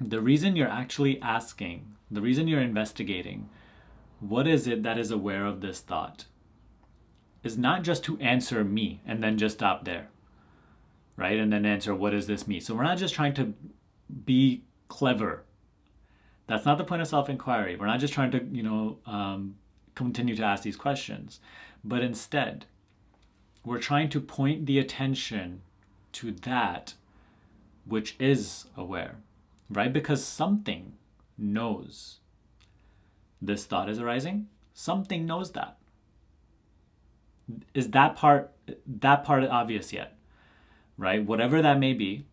The reason you're actually asking, the reason you're investigating, what is it that is aware of this thought, is not just to answer me and then just stop there, right? And then answer, what does this mean? So we're not just trying to be clever. That's not the point of self-inquiry. We're not just trying to, continue to ask these questions, but instead, we're trying to point the attention to that which is aware, right? Because something knows this thought is arising. Something knows that. Is that part obvious yet? Right? Whatever that may be,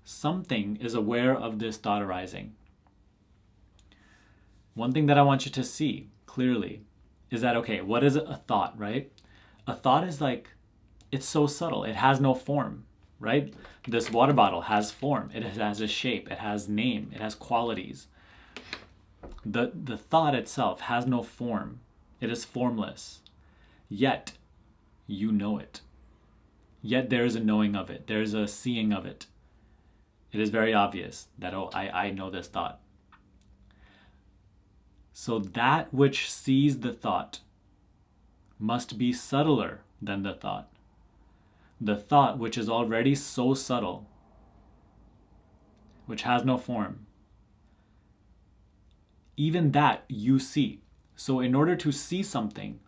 something is aware of this thought arising. One thing that I want you to see clearly is that, okay, what is a thought, right? A thought is like, it's so subtle. It has no form, right? This water bottle has form. It has a shape. It has name. It has qualities. The thought itself has no form. It is formless. Yet, you know it. Yet there is a knowing of it. There is a seeing of it. It is very obvious that, oh, I know this thought. So that which sees the thought must be subtler than the thought. The thought which is already so subtle, which has no form, even that you see. So in order to see something,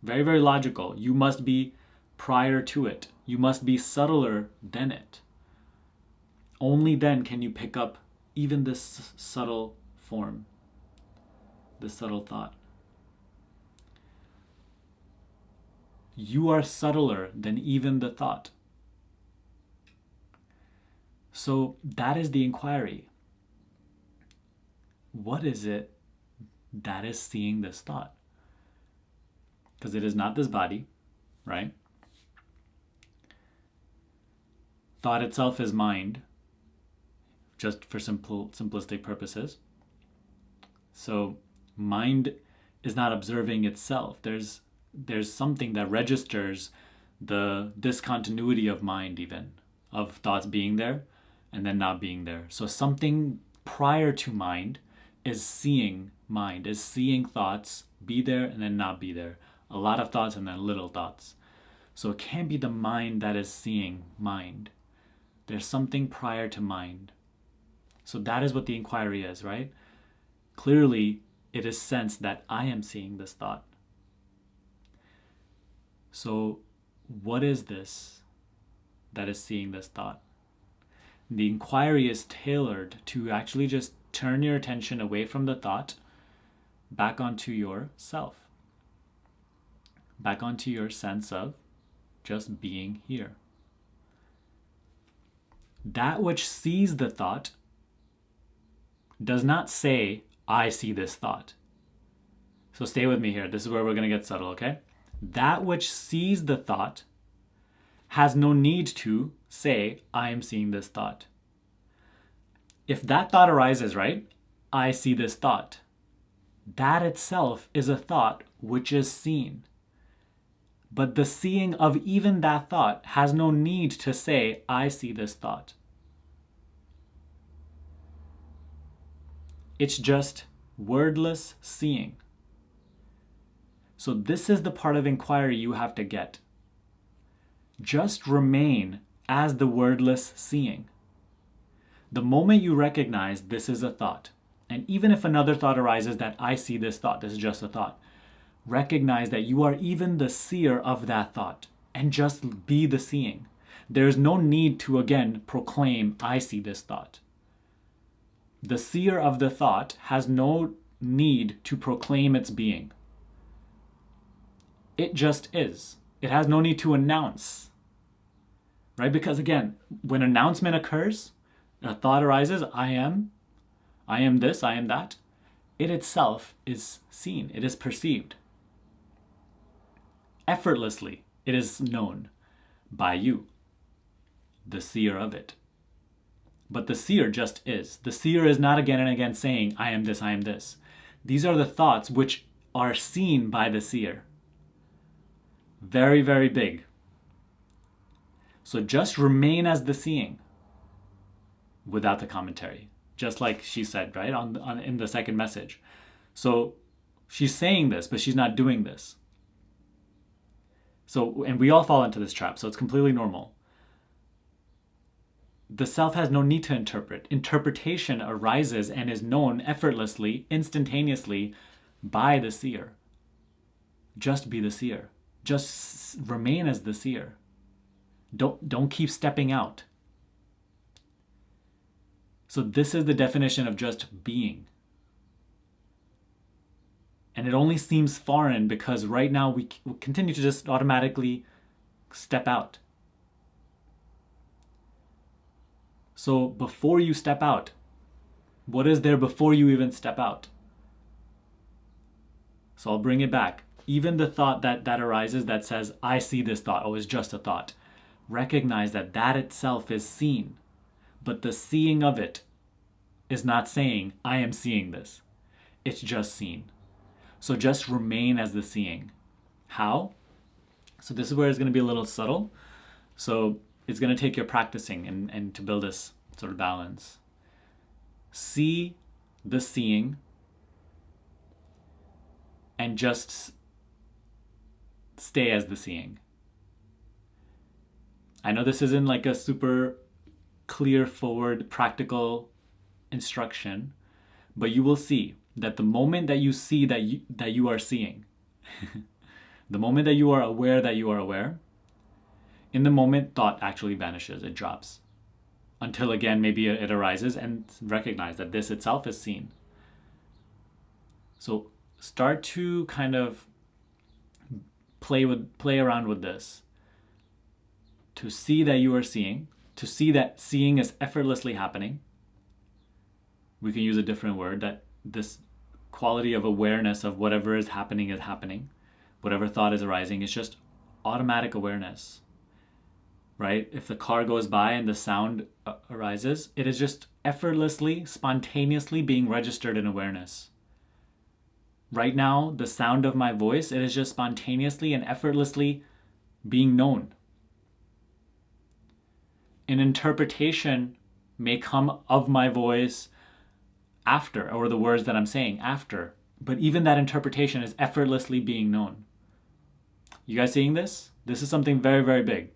very, very logical, you must be prior to it. You must be subtler than it. Only then can you pick up even this subtle form, this subtle thought. You are subtler than even the thought. So that is the inquiry. What is it that is seeing this thought? Because it is not this body, right? Thought itself is mind, just for simplistic purposes. So mind is not observing itself. There's something that registers the discontinuity of mind, even, of thoughts being there and then not being there. So something prior to mind is seeing mind, is seeing thoughts be there and then not be there. A lot of thoughts and then little thoughts. So it can't be the mind that is seeing mind. There's something prior to mind. So that is what the inquiry is, right? Clearly, it is sensed that I am seeing this thought. So what is this that is seeing this thought? The inquiry is tailored to actually just turn your attention away from the thought, back onto yourself, back onto your sense of just being here. That which sees the thought does not say, I see this thought. So stay with me here. This is where we're going to get subtle, okay? That which sees the thought has no need to say, I am seeing this thought. If that thought arises, right? I see this thought. That itself is a thought which is seen. But the seeing of even that thought has no need to say, I see this thought. It's just wordless seeing. So this is the part of inquiry you have to get. Just remain as the wordless seeing. The moment you recognize this is a thought, and even if another thought arises that I see this thought, this is just a thought, recognize that you are even the seer of that thought and just be the seeing. There's no need to again proclaim, I see this thought. The seer of the thought has no need to proclaim its being. It just is. It has no need to announce. Right? Because again, when announcement occurs, a thought arises, I am this, I am that. It itself is seen. It is perceived. Effortlessly, it is known by you, the seer of it. But the seer just is. The seer is not again and again saying, I am this, I am this. These are the thoughts which are seen by the seer. Very, very big. So just remain as the seeing without the commentary. just like she said, right? In the second message. So she's saying this, but she's not doing this. So, and we all fall into this trap, so it's completely normal. The self has no need to interpret. Interpretation arises and is known effortlessly, instantaneously by the seer. Just be the seer. Just remain as the seer. Don't keep stepping out. So this is the definition of just being. And it only seems foreign because right now we continue to just automatically step out. So before you step out, what is there before you even step out? So I'll bring it back. Even the thought that arises that says, I see this thought, oh, it's just a thought. Recognize that that itself is seen. But the seeing of it is not saying, I am seeing this. It's just seen. So just remain as the seeing. How? So this is where it's going to be a little subtle. So it's going to take your practicing and to build this sort of balance. See the seeing and just stay as the seeing. I know this isn't like a super clear, forward, practical instruction, but you will see that the moment that you see that you are seeing, the moment that you are aware, in the moment thought actually vanishes, it drops. Until again, maybe it arises and recognize that this itself is seen. So start to kind of play around with this. To see that you are seeing, to see that seeing is effortlessly happening. We can use a different word, that this quality of awareness of whatever is happening, whatever thought is arising, is just automatic awareness, right? If the car goes by and the sound arises, it is just effortlessly, spontaneously being registered in awareness. Right now, the sound of my voice, it is just spontaneously and effortlessly being known. An interpretation may come of my voice after, or the words that I'm saying after, but even that interpretation is effortlessly being known. You guys seeing this? This is something very, very big.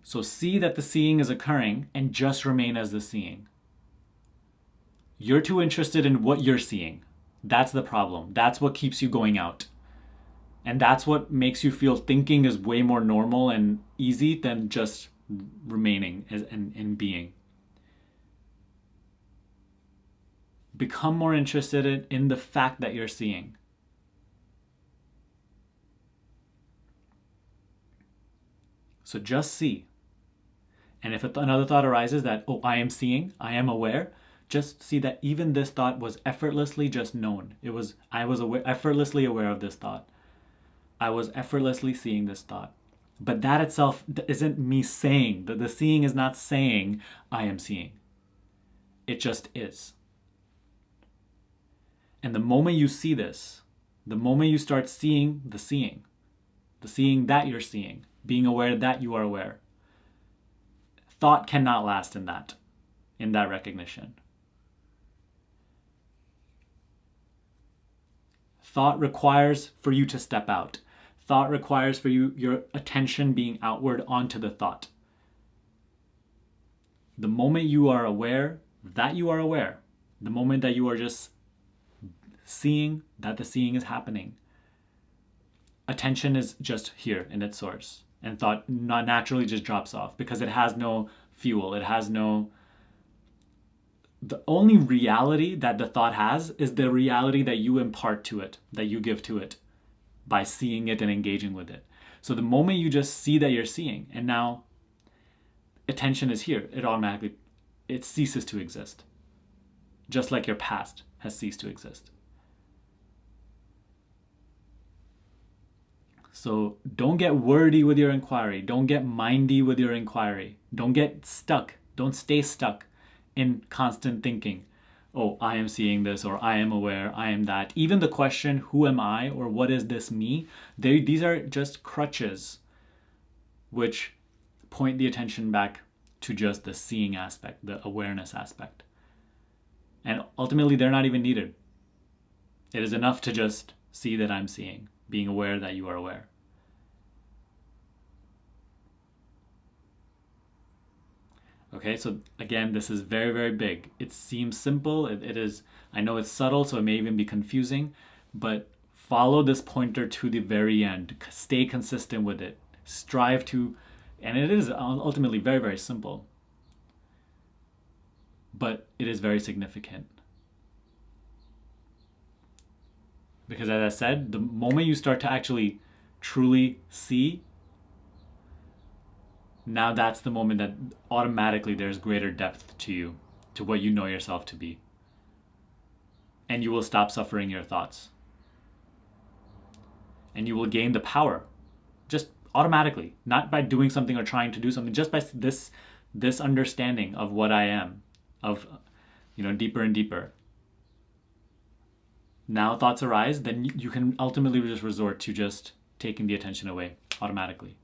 So see that the seeing is occurring and just remain as the seeing. You're too interested in what you're seeing. That's the problem. That's what keeps you going out. And that's what makes you feel thinking is way more normal and easy than just remaining and being. Become more interested in the fact that you're seeing. So just see. And if another thought arises that, oh, I am seeing, I am aware, just see that even this thought was effortlessly just known. I was effortlessly aware of this thought. I was effortlessly seeing this thought. But that itself isn't me saying, the seeing is not saying I am seeing. It just is. And the moment you see this, the moment you start seeing the seeing that you're seeing, being aware that you are aware, thought cannot last in that recognition. Thought requires for you to step out. Thought requires for your attention being outward onto the thought. The moment you are aware that you are aware, the moment that you are just seeing that the seeing is happening, attention is just here in its source, and thought not naturally just drops off because it has no fuel. It has no... The only reality that the thought has is the reality that you impart to it, that you give to it by seeing it and engaging with it. So the moment you just see that you're seeing, and now attention is here, it ceases to exist. Just like your past has ceased to exist. So don't get wordy with your inquiry. Don't get mindy with your inquiry. Don't get stuck. Don't stay stuck in constant thinking. Oh, I am seeing this, or I am aware, I am that. Even the question, who am I, or what is this me? These are just crutches which point the attention back to just the seeing aspect, the awareness aspect. And ultimately, they're not even needed. It is enough to just see that I'm seeing, being aware that you are aware. Okay, so again, this is very, very big. It seems simple. It is, I know it's subtle, so it may even be confusing, but follow this pointer to the very end. Stay consistent with it. Strive to, and it is ultimately very, very simple, but it is very significant. Because as I said, the moment you start to actually truly see, now that's the moment that automatically there's greater depth to you, to what you know yourself to be. And you will stop suffering your thoughts. And you will gain the power, just automatically, not by doing something or trying to do something, just by this understanding of what I am, of, deeper and deeper. Now thoughts arise, then you can ultimately just resort to just taking the attention away automatically.